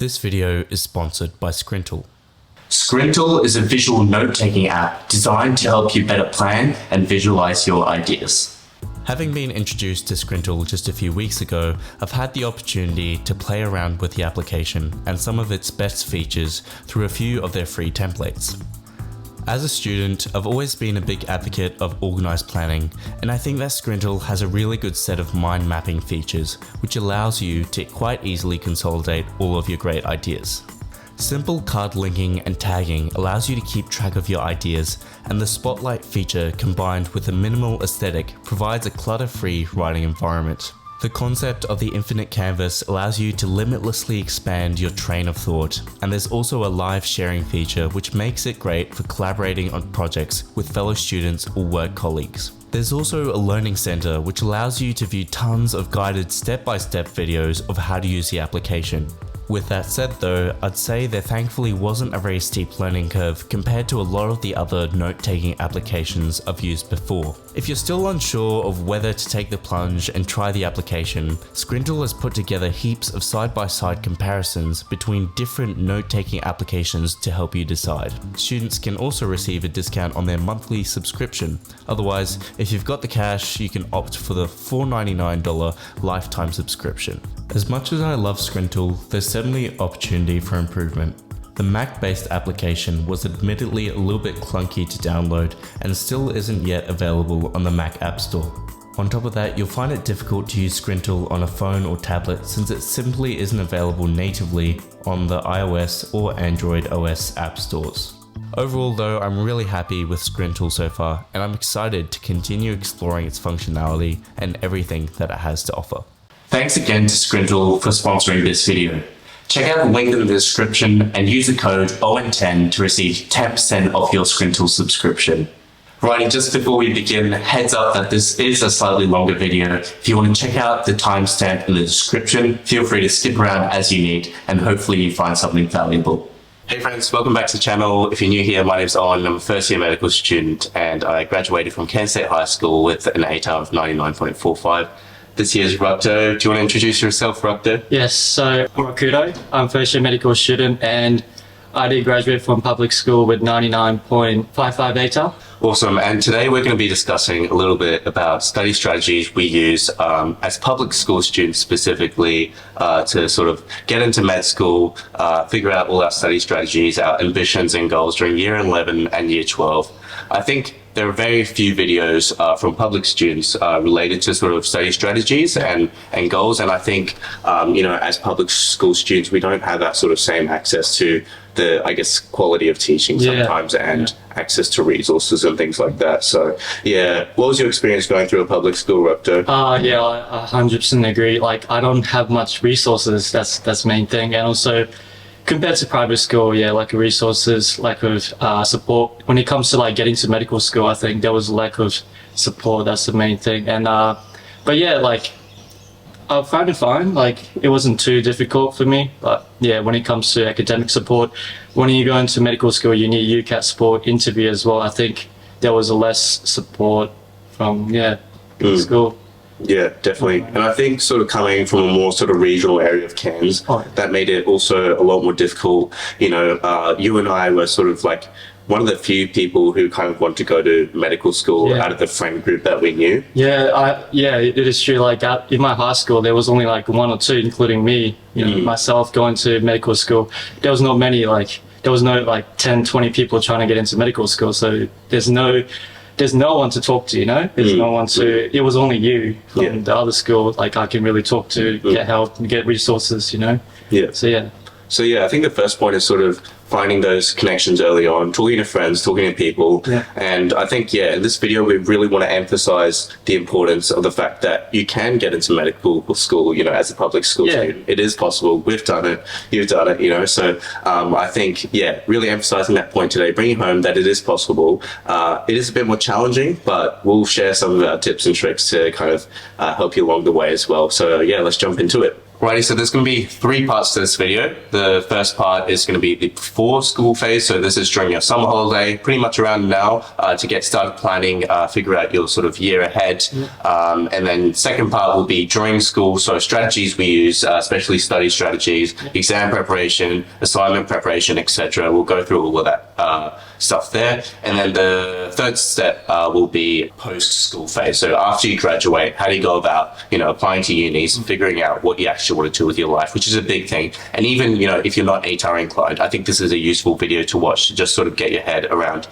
This video is sponsored by Scrintal. Scrintal is a visual note-taking app designed to help you better plan and visualize your ideas. Having been introduced to Scrintal just a few weeks ago, I've had the opportunity to play around with the application and some of its best features through a few of their free templates. As a student, I've always been a big advocate of organized planning, and I think that Scrintal has a really good set of mind mapping features, which allows you to quite easily consolidate all of your great ideas. Simple card linking and tagging allows you to keep track of your ideas, and the spotlight feature combined with a minimal aesthetic provides a clutter-free writing environment. The concept of the infinite canvas allows you to limitlessly expand your train of thought, and there's also a live sharing feature which makes it great for collaborating on projects with fellow students or work colleagues. There's also a learning center which allows you to view tons of guided step-by-step videos of how to use the application. With that said though, I'd say there thankfully wasn't a very steep learning curve compared to a lot of the other note-taking applications I've used before. If you're still unsure of whether to take the plunge and try the application, Scrintal has put together heaps of side-by-side comparisons between different note-taking applications to help you decide. Students can also receive a discount on their monthly subscription. Otherwise, if you've got the cash, you can opt for the $4.99 lifetime subscription. As much as I love Scrintal, there's certainly opportunity for improvement. The Mac-based application was admittedly a little bit clunky to download and still isn't yet available on the Mac App Store. On top of that, you'll find it difficult to use Scrintal on a phone or tablet since it simply isn't available natively on the iOS or Android OS app stores. Overall though, I'm really happy with Scrintal so far, and I'm excited to continue exploring its functionality and everything that it has to offer. Thanks again to Scrintal for sponsoring this video. Check out the link in the description and use the code ON10 to receive 10% off your Scrintal subscription. Right, just before we begin, heads up that this is a slightly longer video. If you want to check out the timestamp in the description, feel free to skip around as you need, and hopefully you find something valuable. Hey friends, welcome back to the channel. If you're new here, my name's Owen. I'm a first year medical student and I graduated from Kansas State High School with an ATAR of 99.45. This year's Rakuto. Do you want to introduce yourself, Rakuto? Yes, so I'm Rakuto. I'm a first year medical student and I did graduate from public school with 99.55 ATAR. Awesome, and today we're going to be discussing a little bit about study strategies we use as public school students specifically to sort of get into med school, figure out all our study strategies, our ambitions and goals during year 11 and year 12. I think there are very few videos from public students related to sort of study strategies and goals, and I think as public school students we don't have that sort of same access to the, I guess, quality of teaching sometimes and access to resources and things like that. So yeah, what was your experience going through a public school, Rakuto? Yeah, I 100% agree. Like, I don't have much resources. That's the main thing, and also compared to private school, lack of resources, lack of support. When it comes to like getting to medical school, I think there was a lack of support. That's the main thing. And but yeah, like I found it fine. Like, it wasn't too difficult for me. But yeah, when it comes to academic support, when you go into medical school, you need UCAT support, interview as well. I think there was less support from school. Yeah, definitely. And I think sort of coming from a more sort of regional area of Cairns, that made it also a lot more difficult. You and I were sort of like one of the few people who kind of want to go to medical school out of the friend group that we knew. It is true. Like in my high school, there was only like one or two, including me, myself going to medical school. There was not many, there was no like 10, 20 people trying to get into medical school. So there's no one to talk to, there's no one to, it was only you from the other school, like I can really talk to, get help and get resources, So I think the first point is sort of finding those connections early on, talking to friends, talking to people. And I think, in this video, we really want to emphasize the importance of the fact that you can get into medical school, as a public school student. It is possible. We've done it. You've done it, So I think, really emphasizing that point today, bringing home that it is possible. It is a bit more challenging, but we'll share some of our tips and tricks to kind of help you along the way as well. So let's jump into it. Righty, so there's going to be 3 parts to this video. The first part is going to be the before school phase. So this is during your summer holiday, pretty much around now, to get started planning, figure out your sort of year ahead. And then second part will be during school. So strategies we use, especially study strategies, exam preparation, assignment preparation, etc. We'll go through all of that stuff there. And then the third step will be post-school phase. So after you graduate, how do you go about, applying to unis and figuring out what you actually want to do with your life, which is a big thing. And even, if you're not ATAR inclined, I think this is a useful video to watch to just sort of get your head around,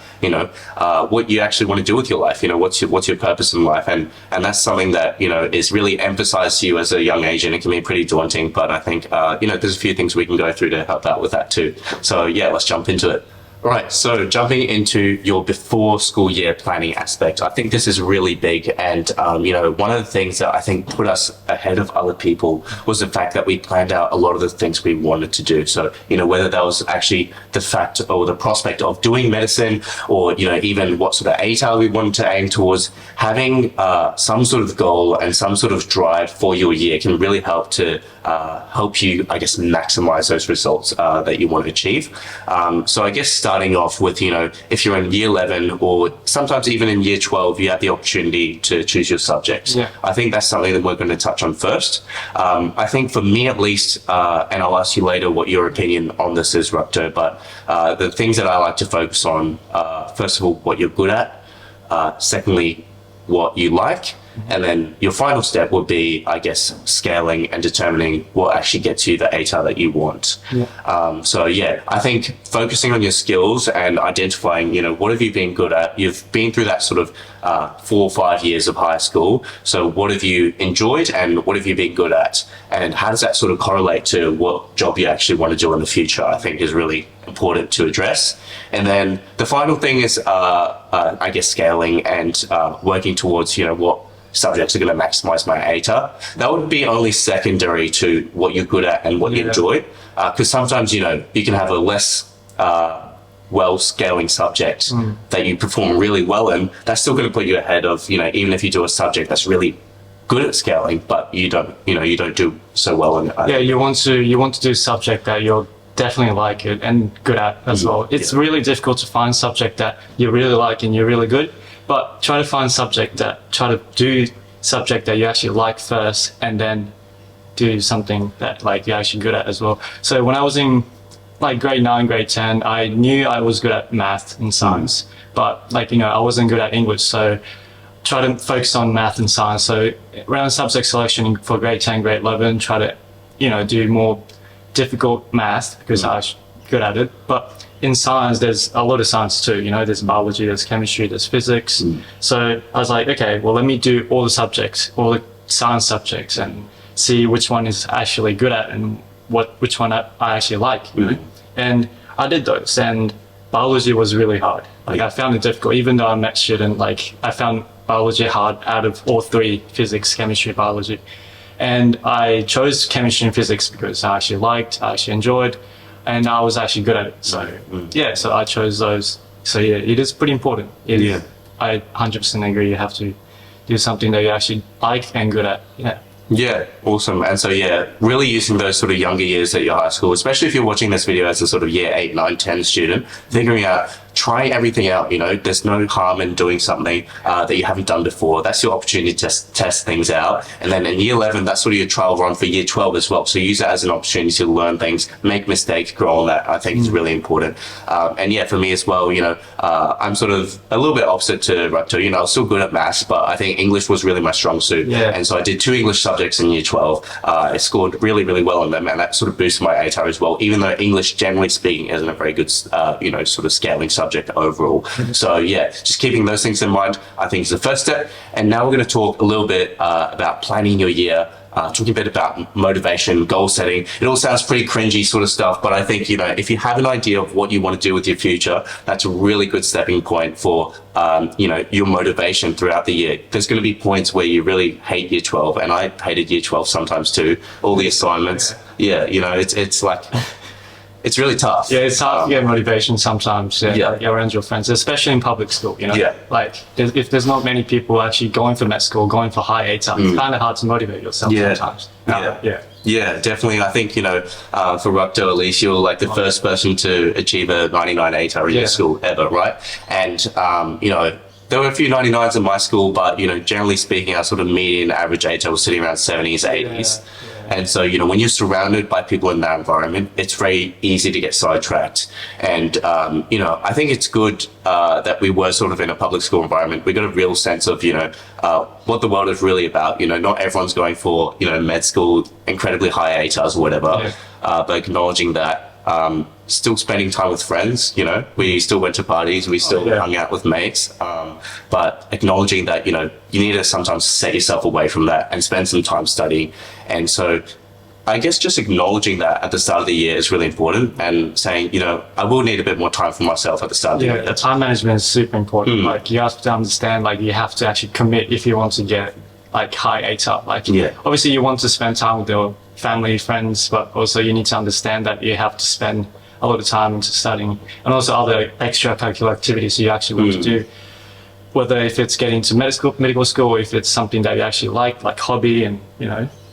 what you actually want to do with your life, what's your purpose in life. And that's something that, is really emphasized to you as a young age, and it can be pretty daunting, but I think, there's a few things we can go through to help out with that too. So yeah, let's jump into it. Right, so jumping into your before school year planning aspect, I think this is really big. And, one of the things that I think put us ahead of other people was the fact that we planned out a lot of the things we wanted to do. So, whether that was actually the fact or the prospect of doing medicine, or, even what sort of ATAR we wanted to aim towards, having some sort of goal and some sort of drive for your year can really help to help you, I guess, maximize those results that you want to achieve. So I guess starting off with, if you're in year 11 or sometimes even in year 12, you have the opportunity to choose your subjects. Yeah. I think that's something that we're going to touch on first. I think for me at least, and I'll ask you later what your opinion on this is, Rakuto, but the things that I like to focus on, first of all, what you're good at, secondly, what you like, and then your final step would be, I guess, scaling and determining what actually gets you the ATAR that you want. Yeah. So yeah, I think focusing on your skills and identifying, what have you been good at? You've been through that sort of 4 or 5 years of high school. So what have you enjoyed and what have you been good at? And how does that sort of correlate to what job you actually want to do in the future? I think is really important to address. And then the final thing is, I guess, scaling and working towards, what subjects are going to maximize my ATAR. That would be only secondary to what you're good at and what you enjoy. Because sometimes, you can have a less well-scaling subject that you perform really well in. That's still going to put you ahead of, even if you do a subject that's really good at scaling, but you don't do so well in it. Yeah, you want to do a subject that you're definitely like it and good at as well. It's really difficult to find subject that you really like and you're really good. But try to do subject that you actually like first, and then do something that you're actually good at as well. So when I was in grade 9, grade 10, I knew I was good at math and science, but I wasn't good at English. So try to focus on math and science. So around subject selection for grade 10, grade 11, try to, do more difficult math because I was good at it. But in science, there's a lot of science too. There's biology, there's chemistry, there's physics. So I was like, okay, well, let me do all the subjects, all the science subjects, and see which one is actually good at and which one I actually like. And I did those, and biology was really hard. I found it difficult, even though I'm a math student. I found biology hard out of all 3: physics, chemistry, biology. And I chose chemistry and physics because I actually enjoyed, and I was actually good at it. So yeah, so I chose those. So yeah, it is pretty important. I 100% agree. You have to do something that you actually like and good at. Yeah, awesome. And so, yeah, really using those sort of younger years at your high school, especially if you're watching this video as a sort of year 8, 9, 10 student, figuring out, trying everything out, there's no harm in doing something that you haven't done before. That's your opportunity to test things out. And then in year 11, that's sort of your trial run for year 12 as well. So use that as an opportunity to learn things, make mistakes, grow on that. I think is really important. And yeah, for me as well, I'm sort of a little bit opposite to Rakuto. I was still good at maths, but I think English was really my strong suit. Yeah. And so I did 2 English subjects in year 12. I scored really, really well on them, and that sort of boosted my ATAR as well, even though English, generally speaking, isn't a very good, sort of scaling subject overall. So yeah, just keeping those things in mind, I think is the first step. And now we're going to talk a little bit about planning your year, talking a bit about motivation, goal setting. It all sounds pretty cringy sort of stuff, but I think, if you have an idea of what you want to do with your future, that's a really good stepping point for, your motivation throughout the year. There's going to be points where you really hate year 12, and I hated year 12 sometimes too. All the assignments. Yeah, it's like... It's really tough. Yeah, it's hard to get motivation sometimes around your friends, especially in public school, Yeah. If there's not many people actually going for med school, going for high ATAR, it's kind of hard to motivate yourself sometimes. Yeah. Yeah, definitely. I think, for Rakuto, at least, you're like the first person to achieve a 99 ATAR in your school ever, right? And, there were a few 99s in my school, but, generally speaking, our sort of median average ATAR was sitting around 70s, 80s. And so, when you're surrounded by people in that environment, it's very easy to get sidetracked. And, I think it's good that we were sort of in a public school environment. We got a real sense of, what the world is really about. Not everyone's going for, med school, incredibly high ATARs or whatever, but acknowledging that still spending time with friends, we still went to parties, we still hung out with mates, but acknowledging that, you need to sometimes set yourself away from that and spend some time studying. And so I guess just acknowledging that at the start of the year is really important, and saying, I will need a bit more time for myself at the start of the year. Yeah, time management is super important. Like, you have to understand, like, you have to actually commit if you want to get like high ATAR. Like, obviously you want to spend time with your family, friends, but also you need to understand that you have to spend a lot of time into studying, and also other extracurricular activities you actually want to do, whether if it's getting to medical school, or if it's something that you actually like hobby, and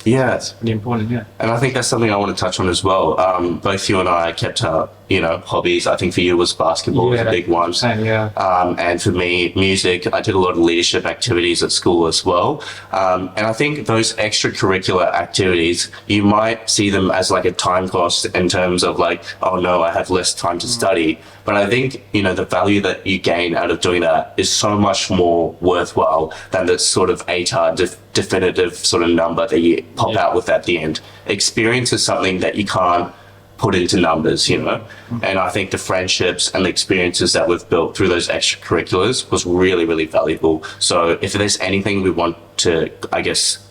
it's really important. And I think that's something I want to touch on as well. Both you and I kept hobbies. I think for you was basketball was a big one. And for me, music. I did a lot of leadership activities at school as well. And I think those extracurricular activities, you might see them as like a time cost in terms of like, oh no, I have less time to study. But I think, the value that you gain out of doing that is so much more worthwhile than the sort of ATAR definitive sort of number that you pop out with at the end. Experience is something that you can't put into numbers, and I think the friendships and the experiences that we've built through those extracurriculars was really, really valuable. So if there's anything we want to, I guess,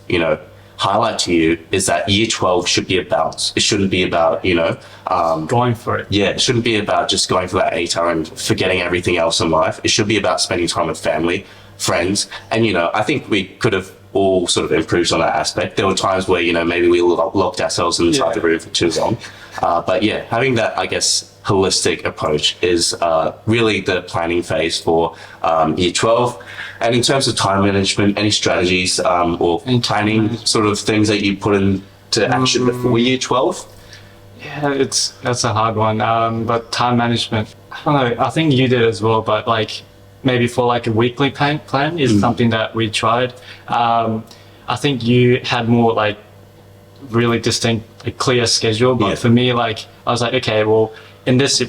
highlight to you, is that year 12 should be a balance. It shouldn't be about, going for it. Yeah, it shouldn't be about just going for that ATAR and forgetting everything else in life. It should be about spending time with family, friends, and, I think we could have all sort of improved on that aspect. There were times where, maybe we locked ourselves inside the room for too long. But having that, I guess, holistic approach is really the planning phase for year 12. And in terms of time management, any strategies or planning sort of things that you put into action before year 12? Yeah, that's a hard one. But time management, I don't know, I think you did as well, but like maybe for like a weekly plan is something that we tried. I think you had more like really distinct, clear schedule, but for me, like, I was like, okay, well, in this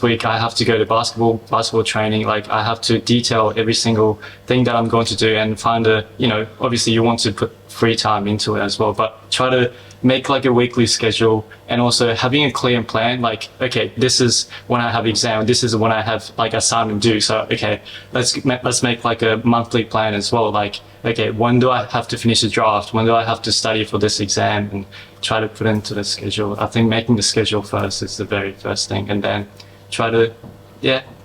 week I have to go to basketball training. Like, I have to detail every single thing that I'm going to do, and find obviously you want to put free time into it as well, but try to make like a weekly schedule, and also having a clear plan, like, okay, this is when I have exam, this is when I have like assignment due. So, okay, let's make like a monthly plan as well. Like, okay, when do I have to finish the draft? When do I have to study for this exam? And try to put into the schedule. I think making the schedule first is the very first thing, and then try to,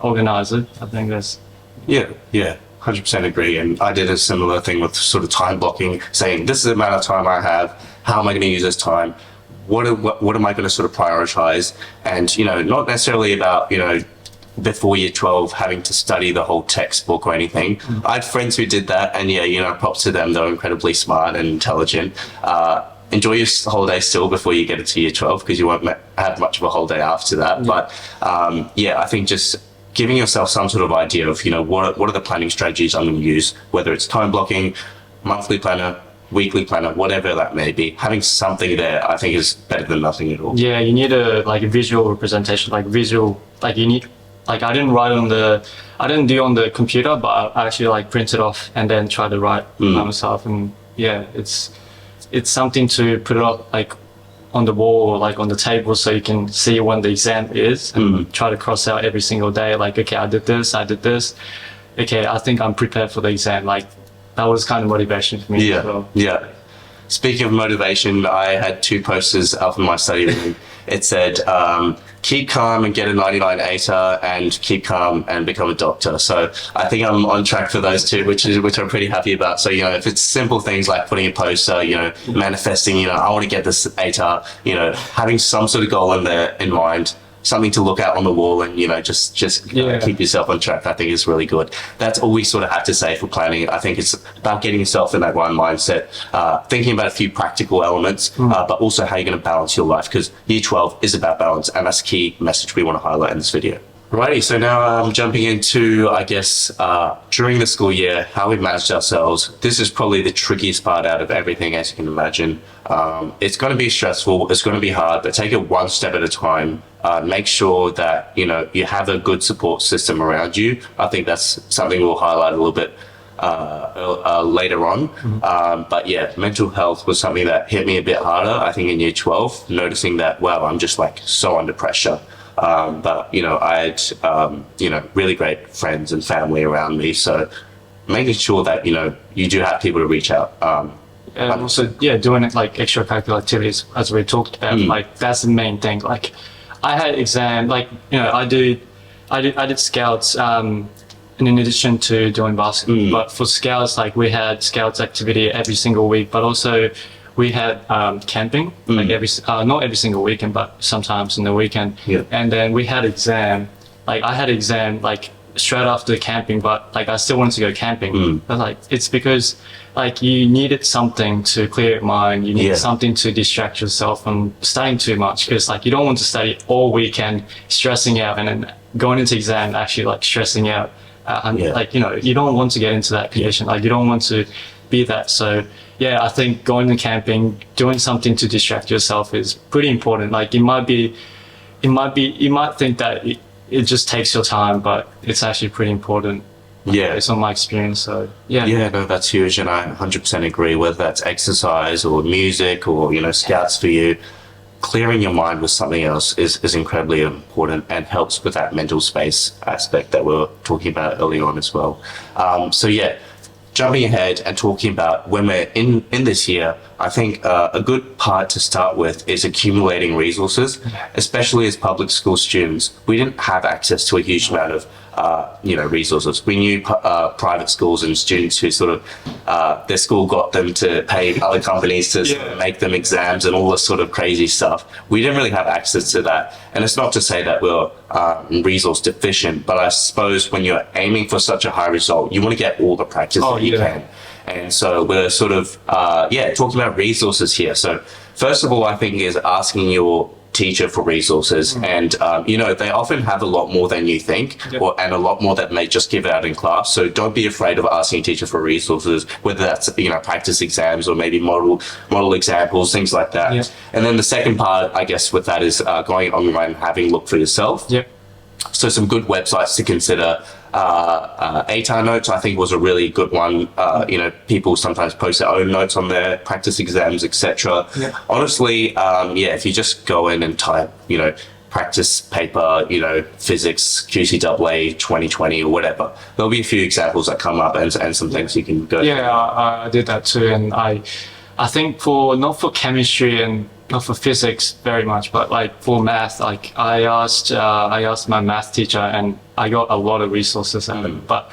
organize it. I think that's... Yeah, 100% agree. And I did a similar thing with sort of time blocking, saying this is the amount of time I have. How am I going to use this time? What am I going to sort of prioritize? And, not necessarily about, before year 12 having to study the whole textbook or anything. I had friends who did that, and props to them. They're incredibly smart and intelligent. Enjoy your holiday still before you get into year 12, because you won't have much of a holiday after that. But I think just giving yourself some sort of idea of, what are the planning strategies I'm going to use, whether it's time blocking, monthly planner, weekly planner, whatever that may be. Having something there, I think, is better than nothing at all. Yeah, you need a visual representation, you need, I didn't do it on the computer, but I actually print it off and then try to write by myself. And it's something to put it up on the wall or on the table, so you can see when the exam is, and try to cross out every single day. Okay, I did this. Okay, I think I'm prepared for the exam. That was kind of motivation for me as well. Yeah. Speaking of motivation, I had 2 posters up in my study room. It said, keep calm and get a 99 ATAR, and keep calm and become a doctor. So I think I'm on track for those 2, which I'm pretty happy about. So, if it's simple things like putting a poster, manifesting, I want to get this ATAR, having some sort of goal in mind, something to look at on the wall and, just keep yourself on track, I think is really good. That's all we sort of have to say for planning. I think it's about getting yourself in that one mindset, thinking about a few practical elements, but also how you're going to balance your life, because year 12 is about balance, and that's a key message we want to highlight in this video. Righty, so now I'm jumping into, I guess, during the school year, how we've managed ourselves. This is probably the trickiest part out of everything, as you can imagine. It's going to be stressful, it's going to be hard, but take it one step at a time. Make sure that, you have a good support system around you. I think that's something we'll highlight a little bit later on. But yeah, mental health was something that hit me a bit harder, I think, in year 12, noticing that, wow, I'm just like so under pressure. But I had really great friends and family around me, so making sure that you do have people to reach out. And also, doing it like extracurricular activities, as we talked about, like that's the main thing. Like I had exam, like I did scouts in addition to doing basketball. But for scouts, like we had scouts activity every single week, but also we had camping, like not every single weekend, but sometimes in the weekend. And then we had exam. Like I had exam like straight after camping, but like I still wanted to go camping. But like it's because like you needed something to clear your mind. You needed something to distract yourself from studying too much, because like you don't want to study all weekend, stressing out, and then going into exam actually like stressing out. Like you don't want to get into that condition. Like you don't want to be that. So I think going to camping, doing something to distract yourself is pretty important. Like you might think that it just takes your time, but it's actually pretty important. Based on my experience. So no, that's huge, and I 100% agree. Whether that's exercise or music or scouts for you, clearing your mind with something else is incredibly important and helps with that mental space aspect that we were talking about earlier on as well. Jumping ahead and talking about when we're in this year, I think a good part to start with is accumulating resources, especially as public school students. We didn't have access to a huge amount of resources. We knew private schools and students who sort of their school got them to pay other companies to sort of make them exams and all this sort of crazy stuff. We didn't really have access to that, and it's not to say that we're resource deficient, but I suppose when you're aiming for such a high result, you want to get all the practice that you can. And so we're sort of talking about resources here. So first of all, I think is asking your teacher for resources, and they often have a lot more than you think, and a lot more that may just give out in class. So don't be afraid of asking a teacher for resources, whether that's practice exams or maybe model examples, things like that. And then the second part, I guess, with that is going online and having a look for yourself. So some good websites to consider. ATAR notes, I think, was a really good one. People sometimes post their own notes on their practice exams, etc. Honestly, if you just go in and type, practice paper, physics, QCAA 2020 or whatever, there'll be a few examples that come up and some things you can go through. I did that too, and I think not for chemistry and not for physics very much, but like for math, like I asked my math teacher, and I got a lot of resources out of it. But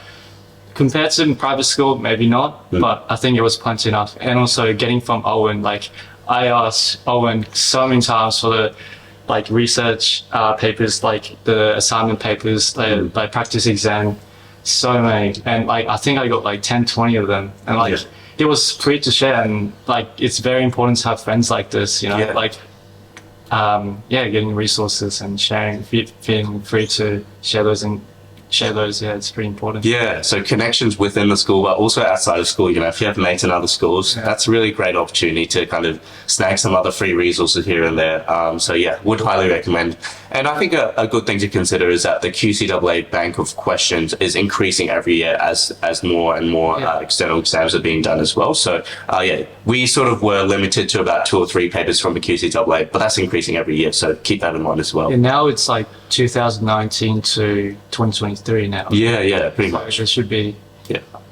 compared to private school, maybe not, but I think it was plenty enough. And also getting from Owen, like I asked Owen so many times for the like research papers, like the assignment papers, like practice exam, so many. And like I think I got like 10, 20 of them, and like it was free to share. And like it's very important to have friends like this, getting resources and sharing, feeling free to share those it's pretty important. So connections within the school, but also outside of school. If you have mates in other schools, that's a really great opportunity to kind of snag some other free resources here and there. Would highly recommend. And I think a good thing to consider is that the QCAA bank of questions is increasing every year as more and more external exams are being done as well. So we sort of were limited to about 2 or 3 papers from the QCAA, but that's increasing every year. So keep that in mind as well. And now it's like 2019 to 2023 now. Pretty much. There should be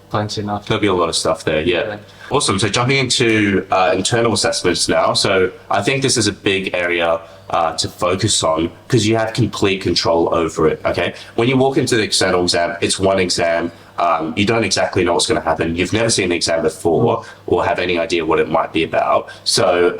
plenty enough. There'll be a lot of stuff there. Awesome. So jumping into internal assessments now. So I think this is a big area to focus on, because you have complete control over it. Okay, when you walk into the external exam, it's one exam. You don't exactly know what's going to happen. You've never seen an exam before or have any idea what it might be about. So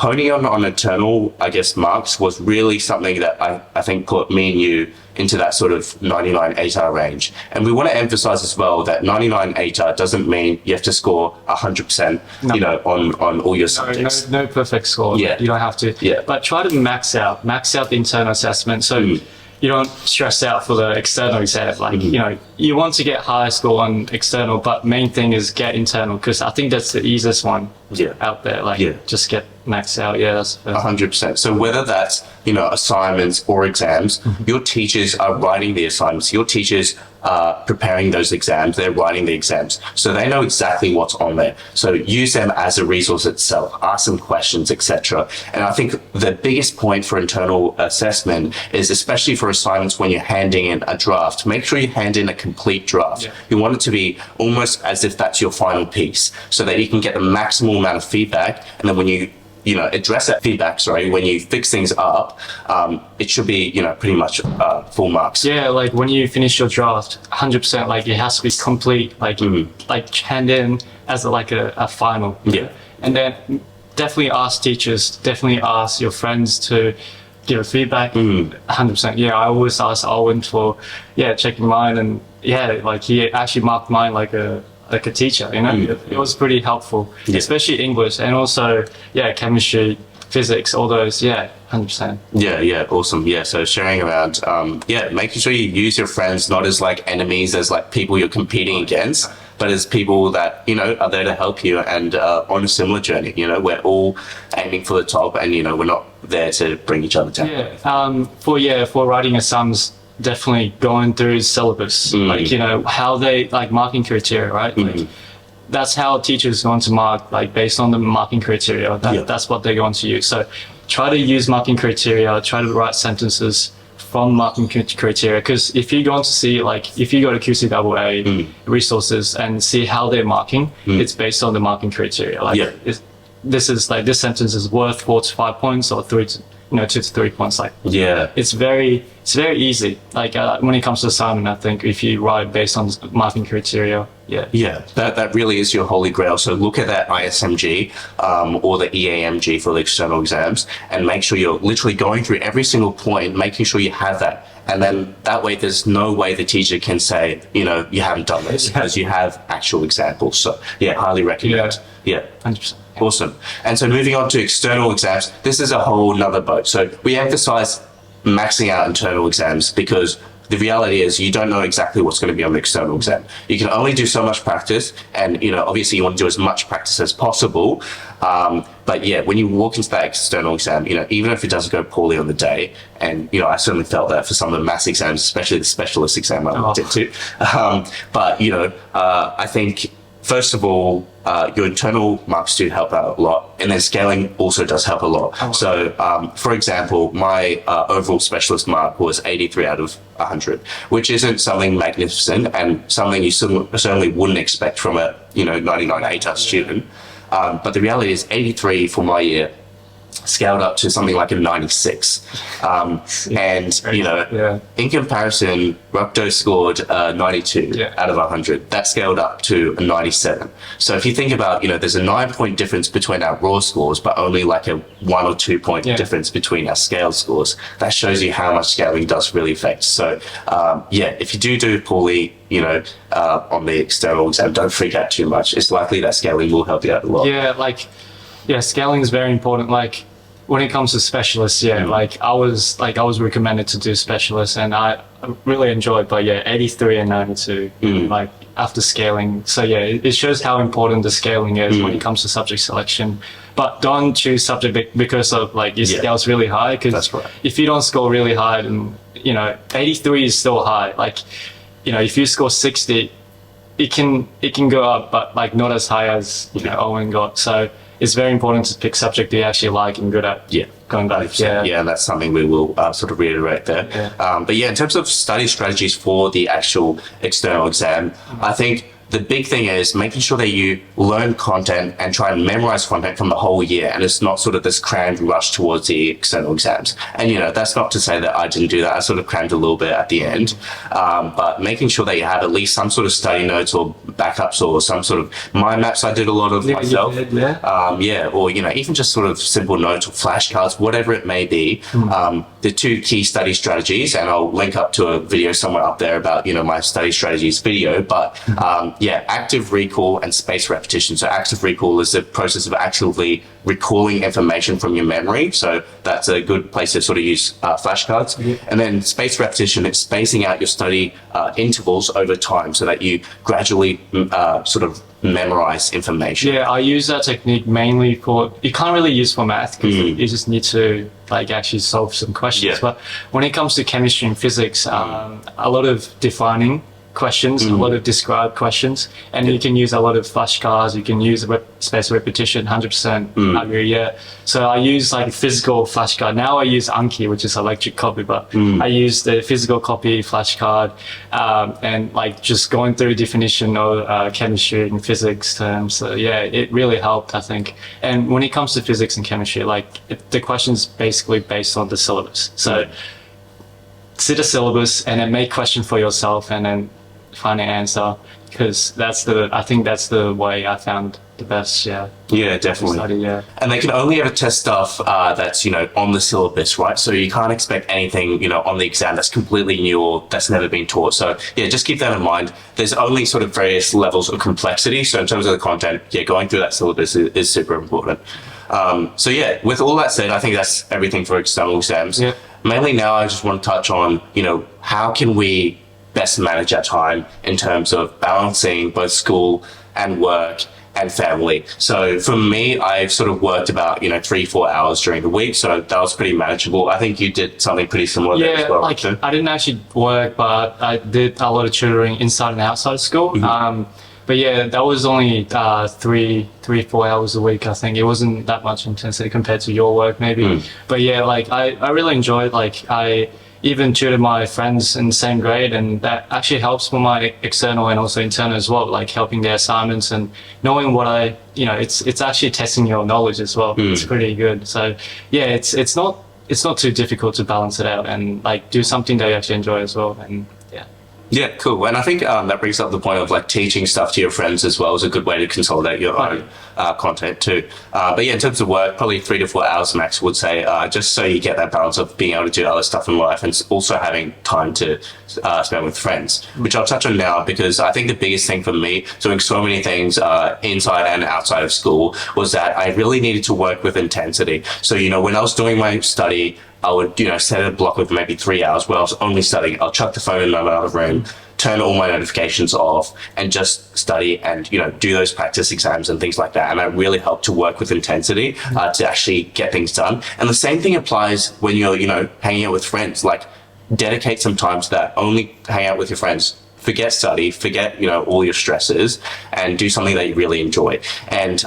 honing on internal, I guess, marks was really something that I think put me and you into that sort of 99 ATAR range. And we want to emphasize as well that 99 ATAR doesn't mean you have to score 100%, you know, on all your subjects. No perfect score. Yeah. You don't have to. Yeah. But try to max out the internal assessment. So you don't stress out for the external exam. Like, you know, you want to get high score on external, but main thing is get internal, because I think that's the easiest one out there. Like, just get maxed out. Yeah, that's 100%. So whether that's, you know, assignments or exams, your teachers are writing the assignments. Your teachers are preparing those exams. They're writing the exams. So they know exactly what's on there. So use them as a resource itself. Ask them questions, etc. And I think the biggest point for internal assessment is, especially for assignments when you're handing in a draft, make sure you hand in a complete draft. You want it to be almost as if that's your final piece, so that you can get the maximal amount of feedback. And then when you know, address that feedback, when you fix things up, it should be, you know, pretty much full marks. Yeah, like when you finish your draft, 100%, like it has to be complete, like like hand in as a final. Yeah. And then definitely ask teachers, definitely ask your friends to give feedback. 100%. Yeah, I always ask Owen for checking mine, and like he actually marked mine like a teacher, you know. It was pretty helpful, especially English, and also chemistry, physics, all those. 100%. Yeah, awesome. Yeah, so sharing around, making sure you use your friends not as like enemies, as like people you're competing against, but as people that, you know, are there to help you and on a similar journey. You know, we're all aiming for the top, and, you know, we're not there to bring each other down. For writing exams, definitely going through syllabus, like, you know, how they like marking criteria, right? Like, that's how teachers going to mark, like based on the marking criteria. That's what they're going to use. So try to use marking criteria, try to write sentences from marking criteria, because if you're going to see, like, if you go to QCAA resources and see how they're marking, it's based on the marking criteria. Like, this is like, this sentence is worth 4 to 5 points, or 2 to 3 points. Like, it's very easy. Like, when it comes to assignment, I think if you write based on marking criteria, that really is your holy grail. So look at that ISMG or the EAMG for the external exams, and make sure you're literally going through every single point, making sure you have that. And then that way, there's no way the teacher can say, you know, you haven't done this, because you have actual examples. So highly recommend. 100%. Awesome. And so moving on to external exams, this is a whole nother boat. So we emphasize maxing out internal exams, because the reality is you don't know exactly what's going to be on the external exam. You can only do so much practice, and, you know, obviously you want to do as much practice as possible. But when you walk into that external exam, you know, even if it doesn't go poorly on the day, and, you know, I certainly felt that for some of the maths exams, especially the specialist exam I looked into. But, you know, I think, first of all, your internal marks do help out a lot, and then scaling also does help a lot. So, for example, my overall specialist mark was 83 out of 100, which isn't something magnificent, and something you certainly wouldn't expect from a, you know, 99 ATAR student. But the reality is 83 for my year scaled up to something like a 96. And, you know, in comparison, Rakuto scored 92 out of 100. That scaled up to a 97. So if you think about, you know, there's a 9-point difference between our raw scores, but only like a 1 or 2 point difference between our scaled scores. That shows you how much scaling does really affect. So, if you do poorly, you know, on the external exam, don't freak out too much. It's likely that scaling will help you out a lot. Scaling is very important. Like, when it comes to specialists, like I was recommended to do specialists, and I really enjoyed. But 83 and 92, like after scaling. So it shows how important the scaling is when it comes to subject selection. But don't choose subject because of like your scale's really high. Because if you don't score really high, then, you know, 83 is still high. Like, you know, if you score 60, it can go up, but like not as high as, you know, Owen got. So it's very important to pick subject you actually like and good at. Going back. And that's something we will sort of reiterate there. But in terms of study strategies for the actual external exam, I think the big thing is making sure that you learn content and try and memorize content from the whole year. And it's not sort of this crammed rush towards the external exams. And, that's not to say that I didn't do that. I sort of crammed a little bit at the end. But making sure that you have at least some sort of study notes or backups or some sort of mind maps I did a lot of myself. Or, even just sort of simple notes or flashcards, whatever it may be. The two key study strategies, and I'll link up to a video somewhere up there about, my study strategies video, but active recall and spaced repetition. So active recall is the process of actively recalling information from your memory. So that's a good place to sort of use flashcards. And then spaced repetition, it's spacing out your study intervals over time so that you gradually sort of memorize information. Yeah, I use that technique mainly for, you can't really use for math because you just need to actually solve some questions. But when it comes to chemistry and physics, a lot of defining questions, a lot of described questions, and you can use a lot of flashcards, you can use spaced repetition, 100% agree, So I use physical flashcard. Now I use Anki, which is electric copy, but I use the physical copy flashcard, and just going through definition of chemistry and physics terms. So it really helped, I think. And when it comes to physics and chemistry, the question's basically based on the syllabus. So see the syllabus and then make question for yourself and then find an answer, because I think that's the way I found the best. Yeah, definitely. Study, and they can only ever test stuff that's on the syllabus, right? So you can't expect anything on the exam that's completely new or that's never been taught. So just keep that in mind. There's only sort of various levels of complexity. So in terms of the content, going through that syllabus is super important. With all that said, I think that's everything for external exams. Mainly now I just want to touch on how can we best manage our time in terms of balancing both school and work and family. So for me, I've sort of worked about 3-4 hours during the week, so that was pretty manageable. I think you did something pretty similar there as well. I didn't actually work, but I did a lot of tutoring inside and outside of school. But that was only 3-4 hours a week. I think it wasn't that much intensity compared to your work maybe. But I really enjoyed, I even tutored my friends in the same grade, and that actually helps for my external and also internal as well, helping their assignments and knowing what it's actually testing your knowledge as well. It's pretty good. So it's not too difficult to balance it out and do something that you actually enjoy as well. And yeah, cool. And I think that brings up the point of teaching stuff to your friends as well is a good way to consolidate your own content too. But in terms of work, probably 3 to 4 hours max, would say, just so you get that balance of being able to do other stuff in life and also having time to spend with friends, which I'll touch on now, because I think the biggest thing for me doing so many things inside and outside of school was that I really needed to work with intensity. So, when I was doing my study, I would, set a block of maybe 3 hours where I was only studying. I'll chuck the phone in another room, turn all my notifications off, and just study and, do those practice exams and things like that. And that really helped to work with intensity to actually get things done. And the same thing applies when you're, hanging out with friends. Dedicate some time to that. Only hang out with your friends. Forget study, forget, all your stresses, and do something that you really enjoy. And,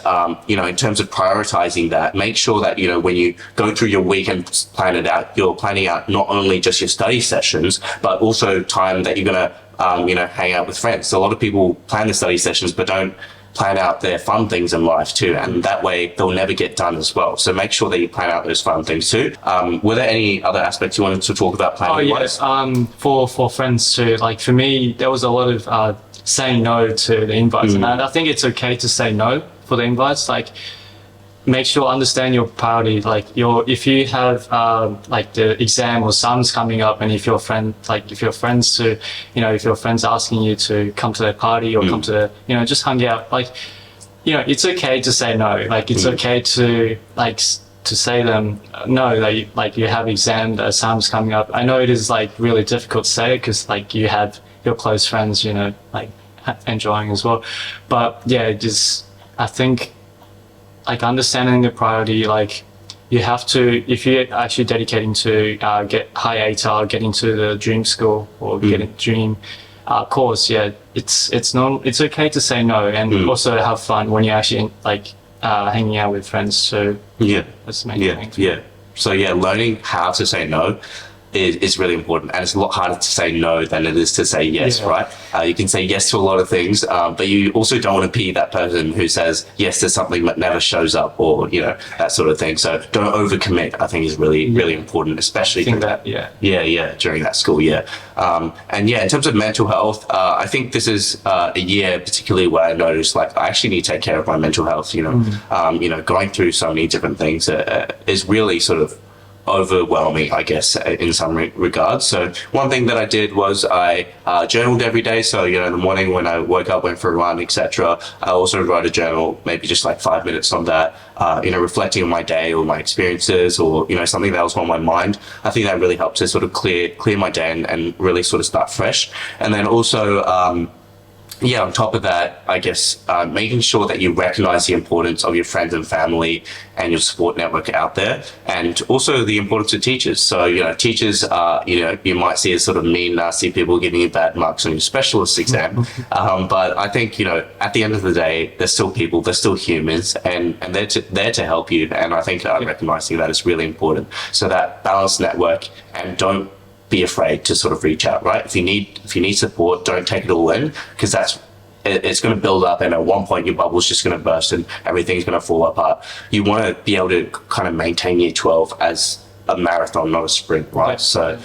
in terms of prioritizing that, make sure that, when you go through your week and plan it out, you're planning out not only just your study sessions, but also time that you're going to, hang out with friends. So a lot of people plan the study sessions, but don't plan out their fun things in life too. And that way they'll never get done as well. So make sure that you plan out those fun things too. Were there any other aspects you wanted to talk about planning? For friends too. For me, there was a lot of saying no to the invites. And I think it's okay to say no for the invites. Make sure understand your priority. If you have the exam or sums coming up, and if your friends if your friends asking you to come to their party or come to just hang out, it's okay to say no. It's okay to to say them no, that you have exam, the sums coming up. I know it is really difficult to say because you have your close friends enjoying as well, but I think understanding the priority, you have to, if you're actually dedicating to get high ATAR, get into the dream school or get a dream course, it's okay to say no, and also have fun when you're actually hanging out with friends. So that's the main thing. So learning how to say no. is really important, and it's a lot harder to say no than it is to say yes, right? You can say yes to a lot of things, but you also don't want to be that person who says yes to something but never shows up, or that sort of thing. So don't overcommit. I think is really important, especially during that school year. And in terms of mental health, I think this is a year particularly where I noticed like I actually need to take care of my mental health. Going through so many different things is really sort of overwhelming, I guess, in some regards. So one thing that I did was I journaled every day. So in the morning when I woke up, went for a run, etc. I also wrote a journal, maybe just like 5 minutes on that, reflecting on my day or my experiences, or something that was on my mind. I think that really helped to sort of clear my day and really sort of start fresh. And then also on top of that, I guess making sure that you recognize the importance of your friends and family and your support network out there, and also the importance of teachers. So, teachers, you might see as sort of mean, nasty people giving you bad marks on your specialist exam. But I think, at the end of the day, they're still people, they're still humans, and they're there to help you. And I think recognizing that is really important. So that balanced network, and don't be afraid to sort of reach out, right? If you need support, don't take it all in, because it's going to build up, and at one point your bubble's just going to burst and everything's going to fall apart. You want to be able to kind of maintain year 12 as a marathon, not a sprint, right? So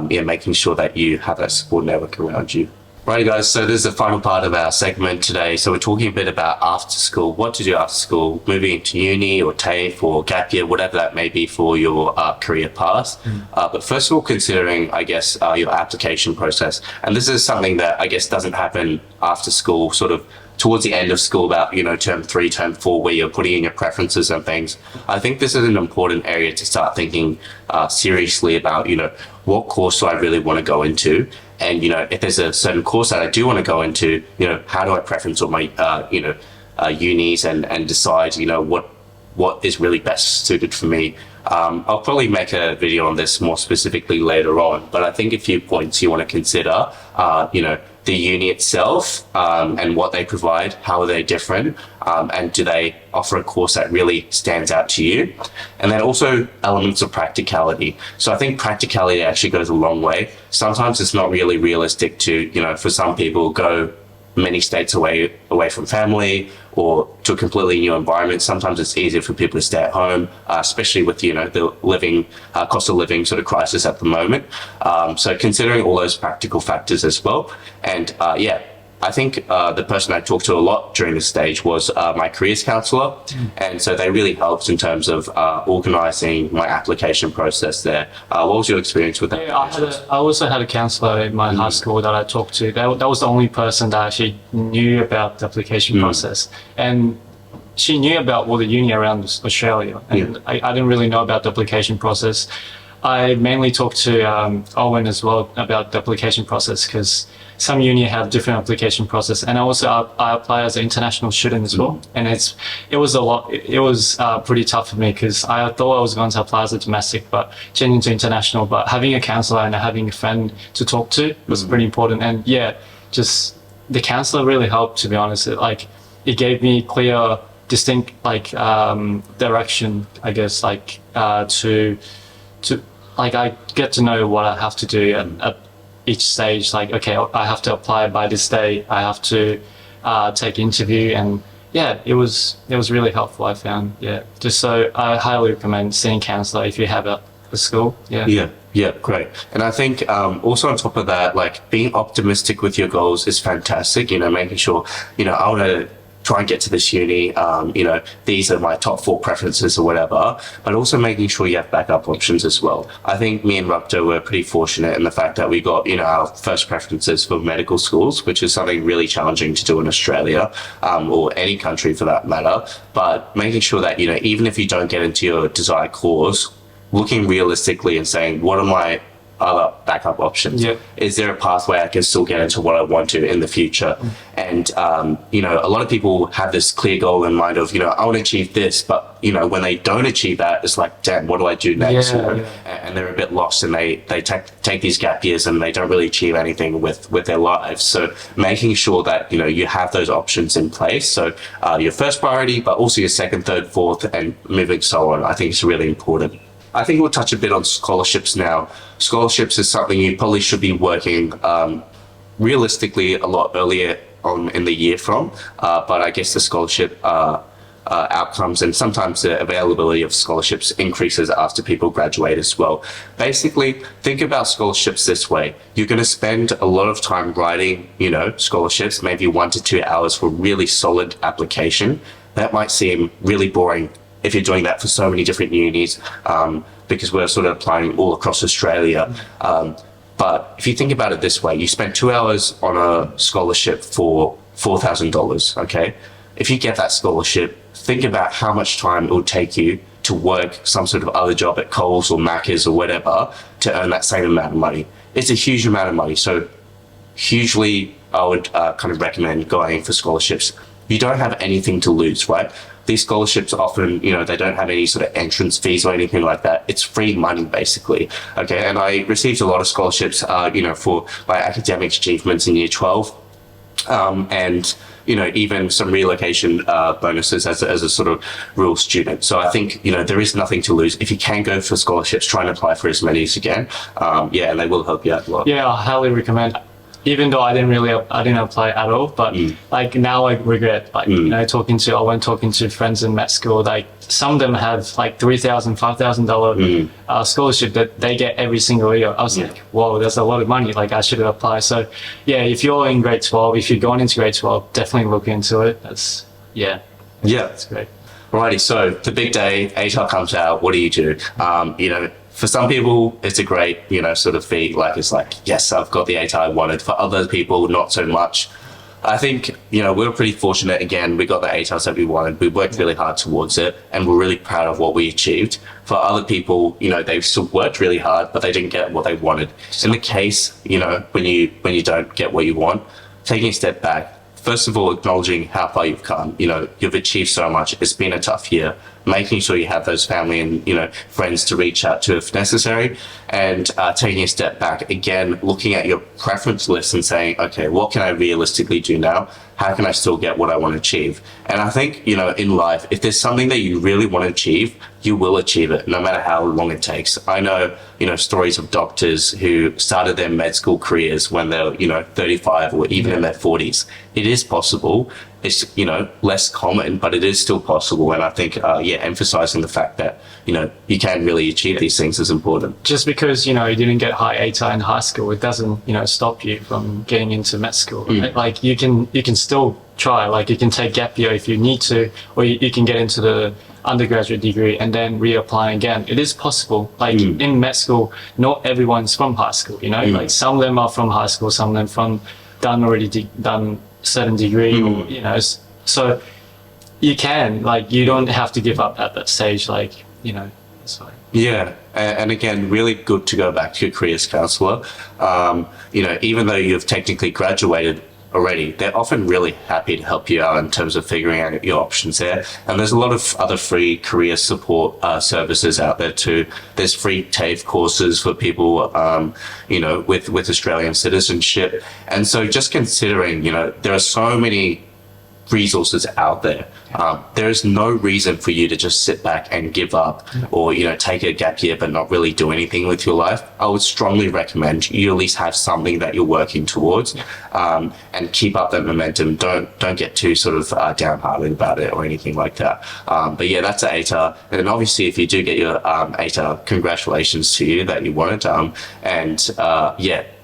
making sure that you have that support network around you. Right, guys, so this is the final part of our segment today. So we're talking a bit about after school, what to do after school, moving into uni or TAFE or gap year, whatever that may be for your career path. But first of all, considering, I guess, your application process. And this is something that I guess doesn't happen after school, sort of towards the end of school, about, term 3, term 4, where you're putting in your preferences and things. I think this is an important area to start thinking seriously about, what course do I really want to go into? And, if there's a certain course that I do want to go into, how do I preference all my, unis and decide, what is really best suited for me? I'll probably make a video on this more specifically later on, but I think a few points you want to consider, the uni itself, and what they provide, how are they different, and do they offer a course that really stands out to you? And then also elements of practicality. So I think practicality actually goes a long way. Sometimes it's not really realistic to, for some people, go many states away from family or to a completely new environment. Sometimes it's easier for people to stay at home, especially with, the living, cost of living sort of crisis at the moment. So considering all those practical factors as well. And I think the person I talked to a lot during this stage was my careers counselor. And so they really helped in terms of organizing my application process there. What was your experience with that? Yeah, I also had a counselor in my high school that I talked to. That was the only person that actually knew about the application process. And she knew about all the uni around Australia. And I didn't really know about the application process. I mainly talked to Owen as well about the application process, because some uni have different application process, and I apply as an international student as well. And it was pretty tough for me, because I thought I was going to apply as a domestic, but changing to international. But having a counselor and having a friend to talk to was pretty important. And just the counselor really helped, to be honest. It gave me clear, distinct direction, I guess, to I get to know what I have to do at each stage. Okay, I have to apply by this day, I have to take interview, and it was really helpful, I found. Just so I highly recommend seeing a counselor if you have a school. Yeah, great. And I think also on top of that, being optimistic with your goals is fantastic. Making sure, I want to try and get to this uni, these are my top 4 preferences or whatever, but also making sure you have backup options as well. I think me and Rakuto were pretty fortunate in the fact that we got, our first preferences for medical schools, which is something really challenging to do in Australia, or any country for that matter. But making sure that, even if you don't get into your desired course, looking realistically and saying, what are my other backup options? Is there a pathway I can still get into what I want to in the future? And a lot of people have this clear goal in mind of, I want to achieve this, but when they don't achieve that, it's like, damn, what do I do next? And they're a bit lost, and they take these gap years and they don't really achieve anything with their lives. So making sure that you have those options in place, so your first priority, but also your second, third, fourth, and moving so on, I think is really important. I think we'll touch a bit on scholarships now. Scholarships is something you probably should be working realistically a lot earlier on in the year from, but I guess the scholarship outcomes and sometimes the availability of scholarships increases after people graduate as well. Basically, think about scholarships this way. You're going to spend a lot of time writing, scholarships, maybe 1 to 2 hours for really solid application. That might seem really boring if you're doing that for so many different unis, because we're sort of applying all across Australia. But if you think about it this way, you spend 2 hours on a scholarship for $4,000, okay? If you get that scholarship, think about how much time it will take you to work some sort of other job at Coles or Macca's or whatever to earn that same amount of money. It's a huge amount of money. So hugely, I would kind of recommend going for scholarships. You don't have anything to lose, right? These scholarships often, they don't have any sort of entrance fees or anything like that. It's free money, basically. Okay, and I received a lot of scholarships, for my academic achievements in year 12. And even some relocation bonuses as a sort of rural student. So I think there is nothing to lose. If you can go for scholarships, try and apply for as many as you can. And they will help you out a lot. Yeah, I highly recommend. Even though I didn't apply at all, but like now I regret I went talking to friends in med school. Like some of them have like $3,000, $5,000 scholarship that they get every single year. I was like, whoa, that's a lot of money. Like I should have applied. So yeah, if you're in grade 12, if you're going into grade 12, definitely look into it. That's great. Alrighty, so the big day, ATAR comes out. What do you do? For some people, it's a great, sort of feat. It's like, yes, I've got the ATAR I wanted. For other people, not so much. I think, we were pretty fortunate. Again, we got the ATARs that we wanted. We worked really hard towards it, and we're really proud of what we achieved. For other people, they still worked really hard, but they didn't get what they wanted. In the case, when you don't get what you want, taking a step back, first of all, acknowledging how far you've come. You've achieved so much. It's been a tough year. Making sure you have those family and friends to reach out to if necessary, and taking a step back again, looking at your preference list and saying, okay, what can I realistically do now? How can I still get what I want to achieve? And I think in life, if there's something that you really want to achieve, you will achieve it, no matter how long it takes. I know stories of doctors who started their med school careers when they're 35 or even in their 40s. It is possible. It's less common, but it is still possible. And I think emphasizing the fact that you can really achieve these things is important. Just because you didn't get high ATAR in high school, it doesn't stop you from getting into med school. Right? Like you can still try. Like you can take gap year if you need to, or you can get into the undergraduate degree and then reapply again. It is possible. Like in med school, not everyone's from high school. Like some of them are from high school, some of them from done certain degree, or so you can, you don't have to give up at that stage, it's fine. Yeah, and again, really good to go back to your careers counselor. Even though you've technically graduated already, they're often really happy to help you out in terms of figuring out your options there. And there's a lot of other free career support services out there too. There's free TAFE courses for people, with Australian citizenship. And so just considering, there are so many resources out there. There is no reason for you to just sit back and give up or, take a gap year but not really do anything with your life. I would strongly recommend you at least have something that you're working towards, and keep up that momentum. Don't get too sort of downhearted about it or anything like that. But yeah, that's an ATAR. And then obviously if you do get your ATAR, congratulations to you that you won it.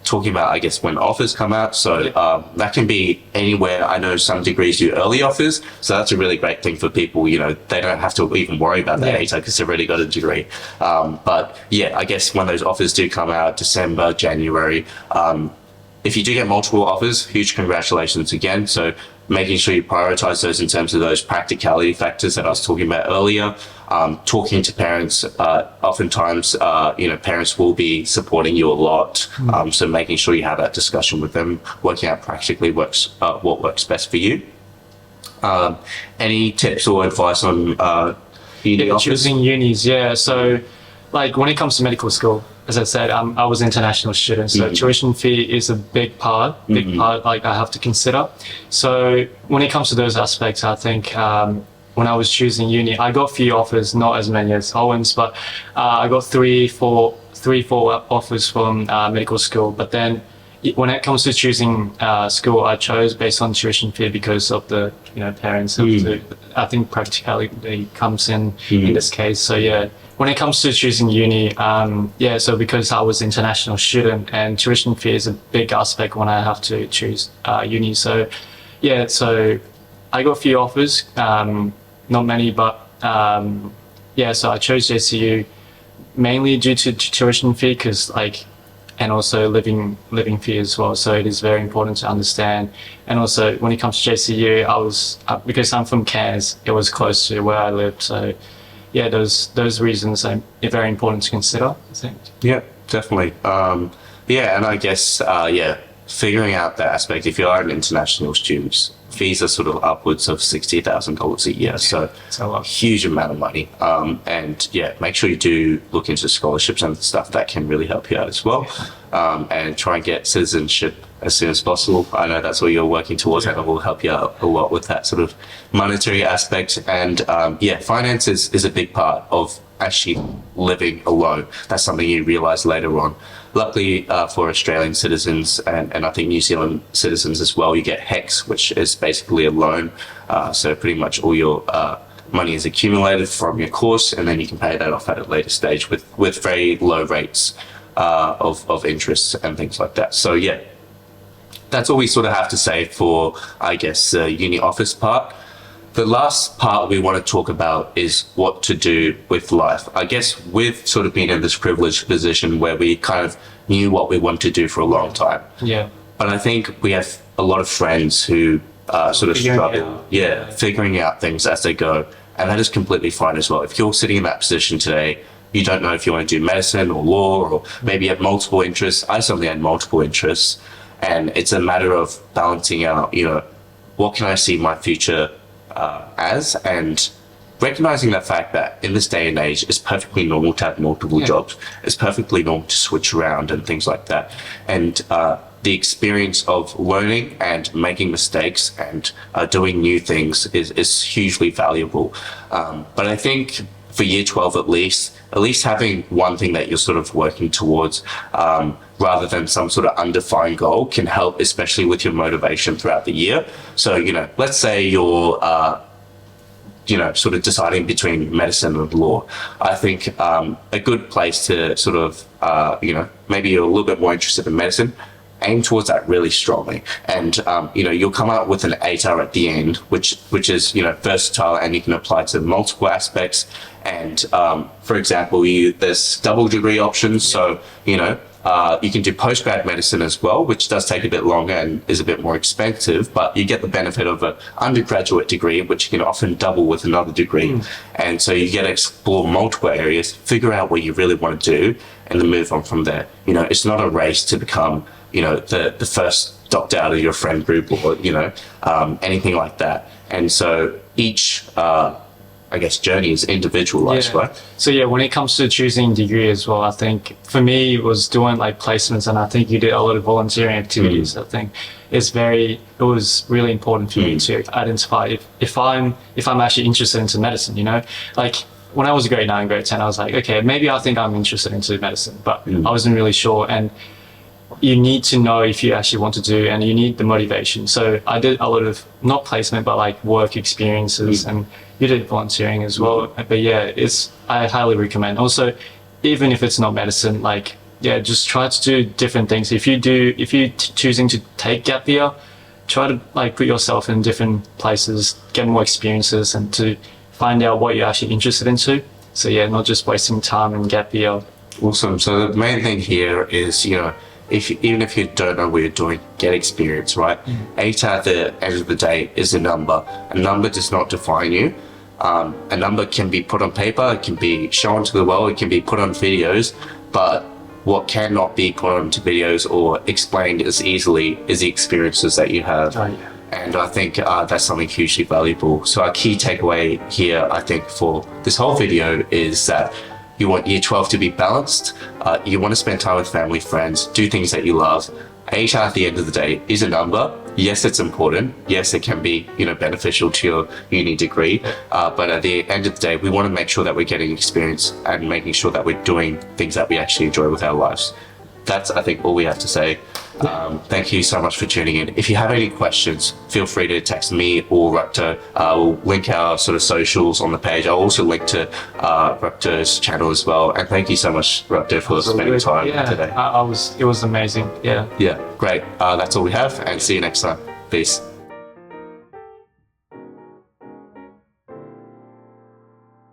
Talking about, I guess, when offers come out. So that can be anywhere. I know some degrees do early offers. So that's a really great thing for people. They don't have to even worry about that ATAR because they've already got a degree. But yeah, I guess when those offers do come out, December, January, if you do get multiple offers, huge congratulations again. So making sure you prioritize those in terms of those practicality factors that I was talking about earlier. Talking to parents, oftentimes, parents will be supporting you a lot. So making sure you have that discussion with them, working out practically what works best for you. Any tips or advice on choosing unis? Yeah. So when it comes to medical school, as I said, I was an international student, so tuition fee is a big part, I have to consider. So when it comes to those aspects, I think when I was choosing uni, I got a few offers, not as many as Owens, but I got three, four offers from medical school. But then when it comes to choosing school, I chose based on tuition fee because of the parents. I think practicality comes in this case. So yeah, when it comes to choosing uni, so because I was international student and tuition fee is a big aspect when I have to choose uni. So yeah, so I got a few offers, not many, but so I chose JCU mainly due to tuition fee, and also living fee as well. So it is very important to understand. And also when it comes to JCU, because I'm from Cairns, it was close to where I lived. So yeah, those reasons are very important to consider, I think. Yeah, definitely. And I guess, figuring out that aspect, if you are an international student, fees are sort of upwards of $60,000 a year. So it's a lot. Huge amount of money. Make sure you do look into scholarships and stuff that can really help you out as well. And try and get citizenship as soon as possible. I know that's what you're working towards, and it will help you out a lot with that sort of monetary aspect. And finance is a big part of actually living alone. That's something you realize later on. Luckily for Australian citizens and I think New Zealand citizens as well, you get HEX, which is basically a loan. So pretty much all your money is accumulated from your course, and then you can pay that off at a later stage with very low rates of interest and things like that. So yeah, that's all we sort of have to say for, I guess, the uni office part. The last part we want to talk about is what to do with life. I guess we've sort of been in this privileged position where we kind of knew what we wanted to do for a long time. Yeah. But I think we have a lot of friends who sort of struggle, figuring out things as they go. And that is completely fine as well. If you're sitting in that position today, you don't know if you want to do medicine or law, or maybe you have multiple interests. I certainly had multiple interests. And it's a matter of balancing out, what can I see my future as, and recognizing the fact that in this day and age, it's perfectly normal to have multiple jobs. It's perfectly normal to switch around and things like that. And the experience of learning and making mistakes and doing new things is hugely valuable. But I think for year 12 at least having one thing that you're sort of working towards, rather than some sort of undefined goal, can help, especially with your motivation throughout the year. So, let's say you're, sort of deciding between medicine and law. I think a good place to sort of, maybe you're a little bit more interested in medicine, aim towards that really strongly. And, you'll come out with an ATAR at the end, which is, versatile, and you can apply to multiple aspects. And, for example, there's double degree options. So, you can do postgrad medicine as well, which does take a bit longer and is a bit more expensive, but you get the benefit of an undergraduate degree, which you can often double with another degree. And so you get to explore multiple areas, figure out what you really want to do, and then move on from there. It's not a race to become, the first doctor out of your friend group, or, anything like that. And so each, I guess, journey is individualized, right? So yeah, when it comes to choosing degree as well, I think for me it was doing like placements, and I think you did a lot of volunteering activities. I think it was really important for me to identify if I'm actually interested into medicine, like when I was grade 9, grade 10, I was like, okay, maybe I think I'm interested into medicine, but I wasn't really sure. And you need to know if you actually want to do, and you need the motivation. So I did a lot of, not placement, but like work experiences, and you did volunteering as well. But yeah, I highly recommend. Also, even if it's not medicine, just try to do different things. If you're choosing to take gap year, try to put yourself in different places, get more experiences, and to find out what you're actually interested into. So yeah, not just wasting time in gap year. Awesome. So the main thing here is, even if you don't know what you're doing, get experience, right? ATAR at the end of the day is a number. A number does not define you. A number can be put on paper, it can be shown to the world, it can be put on videos, but what cannot be put onto videos or explained as easily is the experiences that you have. And I think that's something hugely valuable. So our key takeaway here, I think, for this whole video is that You want year 12 to be balanced. You want to spend time with family, friends, do things that you love. ATAR at the end of the day is a number. Yes, it's important. Yes, it can be, beneficial to your uni degree. But at the end of the day, we want to make sure that we're getting experience and making sure that we're doing things that we actually enjoy with our lives. That's, I think, all we have to say. Thank you so much for tuning in. If you have any questions, feel free to text me or Rakuto. We'll link our sort of socials on the page. I'll also link to Rakuto's channel as well. And thank you so much, Rakuto, for spending time today. It was amazing. Yeah. Yeah, great. That's all we have, and see you next time. Peace.